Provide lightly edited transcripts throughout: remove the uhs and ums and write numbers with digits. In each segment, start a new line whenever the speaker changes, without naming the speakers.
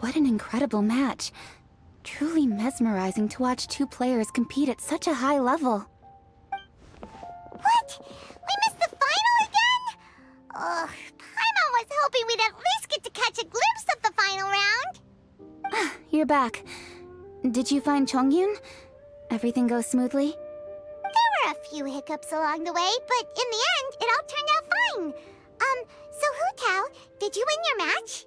What an incredible match. Truly mesmerizing to watch two players compete at such a high level.
What? We missed the final again? Ugh, Paimon was hoping we'd at least get to catch a glimpse of the final round.
You're back. Did you find Chongyun? Everything go smoothly?
There were a few hiccups along the way, but in the end, it all turned out fine. So Hutao, did you win your match?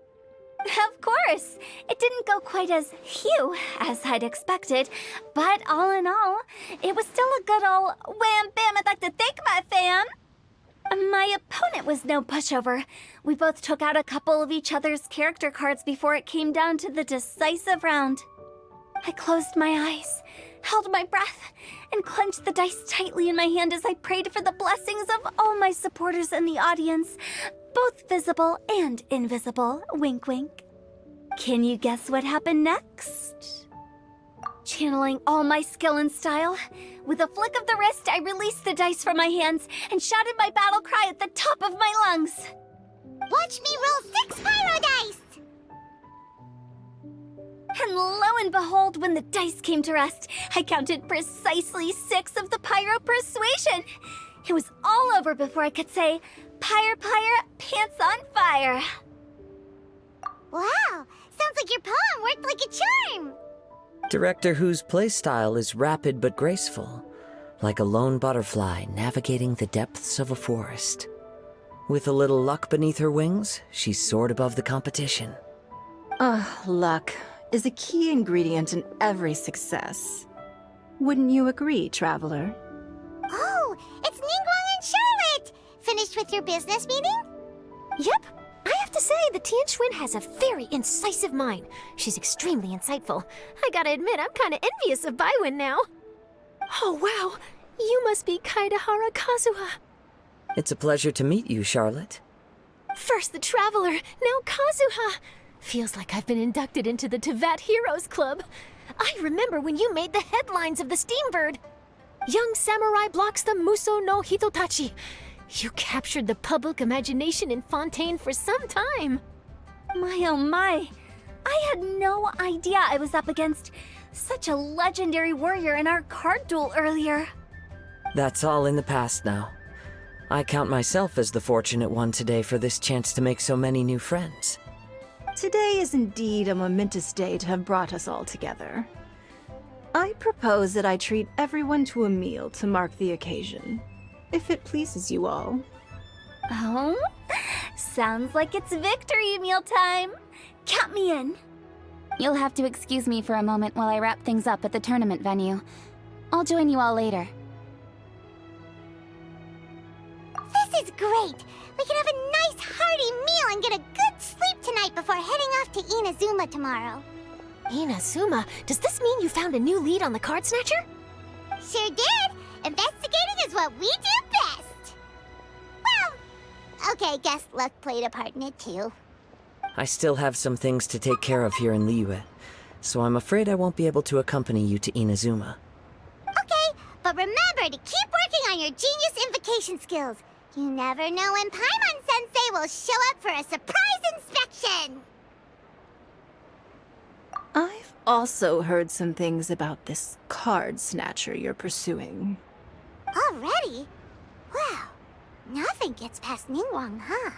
Of course! It didn't go quite as phew as I'd expected, but all in all, it was still a good ol' wham bam I'd like to thank my fam! My opponent was no pushover. We both took out a couple of each other's character cards before it came down to the decisive round. I closed my eyes, held my breath, and clenched the dice tightly in my hand as I prayed for the blessings of all my supporters in the audience, both visible and invisible, wink wink. Can you guess what happened next? Channeling all my skill and style, with a flick of the wrist, I released the dice from my hands and shouted my battle cry at the top of my lungs.
Watch me roll 6 pyro dice!
And lo and behold, when the dice came to rest, I counted precisely 6 of the pyro persuasion. It was all over before I could say, "Pyre, pyre, pants on fire."
Wow, sounds like your poem worked like a charm.
Director Who's playstyle is rapid but graceful, like a lone butterfly navigating the depths of a forest. With a little luck beneath her wings, she soared above the competition.
Luck is a key ingredient in every success. Wouldn't you agree, Traveler?
Oh, it's Ningguang and Charlotte! Finished with your business meeting?
Yep. I have to say, the Tianquan has a very incisive mind. She's extremely insightful. I gotta admit, I'm kinda envious of Baiwen now. Oh, wow. You must be Kaedahara Kazuha.
It's a pleasure to meet you, Charlotte.
First the Traveler, now Kazuha. Feels like I've been inducted into the Tevat Heroes Club. I remember when you made the headlines of the Steambird. Young samurai blocks the Muso no Hitotachi. You captured the public imagination in Fontaine for some time.
My oh my, I had no idea I was up against such a legendary warrior in our card duel earlier.
That's all in the past now. I count myself as the fortunate one today for this chance to make so many new friends.
Today is indeed a momentous day to have brought us all together. I propose that I treat everyone to a meal to mark the occasion, if it pleases you all.
Oh, sounds like it's victory meal time. Count me in.
You'll have to excuse me for a moment while I wrap things up at the tournament venue. I'll join you all later.
This is great! We can have a nice hearty meal and get a good sleep tonight before heading off to Inazuma tomorrow.
Inazuma, does this mean you found a new lead on the Card Snatcher?
Sure did! Investigating is what we do best! Well, okay, guess luck played a part in it too.
I still have some things to take care of here in Liyue, so I'm afraid I won't be able to accompany you to Inazuma.
Okay, but remember to keep working on your genius invocation skills. You never know when Paimon-sensei will show up for a surprise inspection!
I've also heard some things about this card snatcher you're pursuing.
Already? Wow, nothing gets past Ningguang, huh?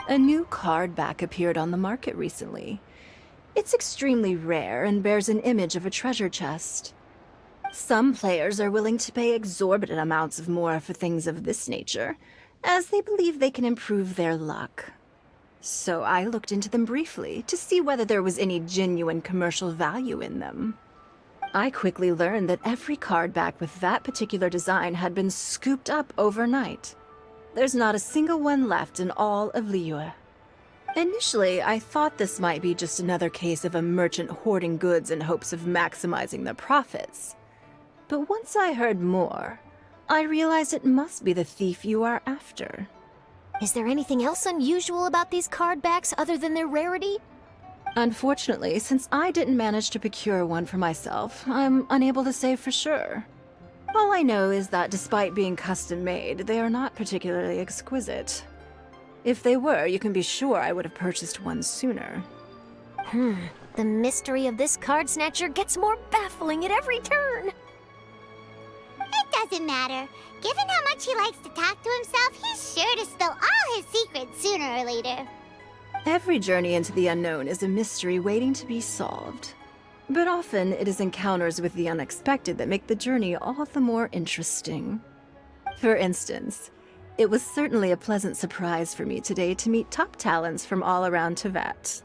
A new card back appeared on the market recently. It's extremely rare and bears an image of a treasure chest. Some players are willing to pay exorbitant amounts of more for things of this nature, as they believe they can improve their luck. So I looked into them briefly to see whether there was any genuine commercial value in them. I quickly learned that every card back with that particular design had been scooped up overnight. There's not a single one left in all of Liyue. Initially, I thought this might be just another case of a merchant hoarding goods in hopes of maximizing their profits. But once I heard more, I realized it must be the thief you are after.
Is there anything else unusual about these card backs other than their rarity?
Unfortunately, since I didn't manage to procure one for myself, I'm unable to say for sure. All I know is that despite being custom-made, they are not particularly exquisite. If they were, you can be sure I would have purchased one sooner.
The mystery of this card snatcher gets more baffling at every turn.
It doesn't matter. Given how much he likes to talk to himself, he's sure to spill all his secrets sooner or later.
Every journey into the unknown is a mystery waiting to be solved. But often it is encounters with the unexpected that make the journey all the more interesting. For instance, it was certainly a pleasant surprise for me today to meet top talents from all around Teyvat.